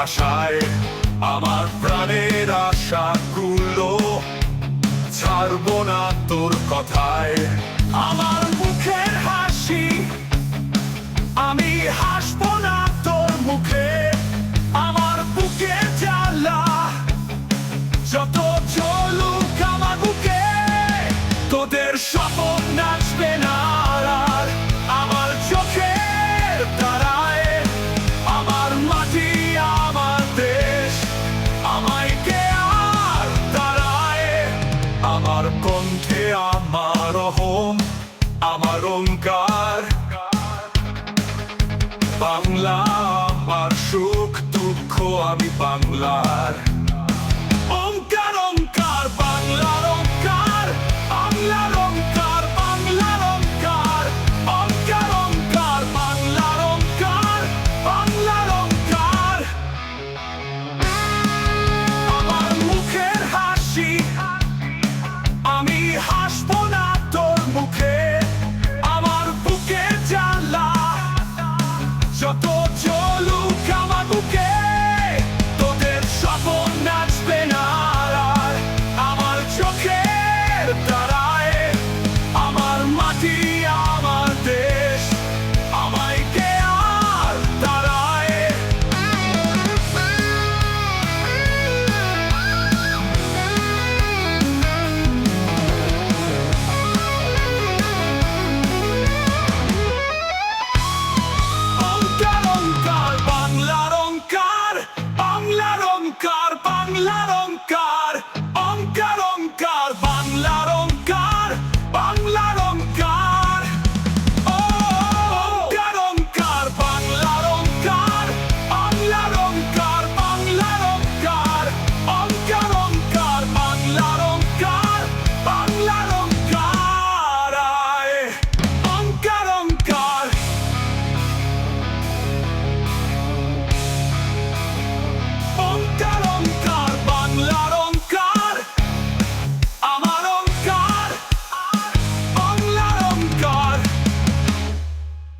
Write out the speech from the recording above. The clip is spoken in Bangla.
ভাষায় আমার প্রাণের আশাগুলো ছাড়বো না তোর কথায়। আমার মুখের হাসি আমি হাসবো না তোর মুখে, আমার বুকে জ্বালা যত চলুক আমার বুকে, তোদের স্বপ্ন নাচবে না আর আমার চোখের তারায়। আমার মাটি আমার দেশ আমায় কে আর তারায়, আমার কণ্ঠে আমার অহম আমার ওঙ্কার, বাংলা আমার সুখ দুঃখ আমি বাংলার ওঙ্কার ওঙ্কার, বাংলার ওঙ্কার, বাংলার ওঙ্কার, বাংলার ওঙ্কার, ওঙ্কার ওঙ্কার, বাংলার ওঙ্কার, বাংলার ওঙ্কার। আমার মুখের হাসি আমি হাসবো না তোর মুখে, আমার বুকে জ্বালা যত চলুক আমার বুকে, তোদের স্বপ্ন নাচবে না আর আমার চোখের তারায়। আমার মাটি আমার দেশ আমায় কে আর তারায়। ওঙ্কার ওঙ্কার, বাংলার ওঙ্কার, বাংলার ওঙ্কার, বাংলার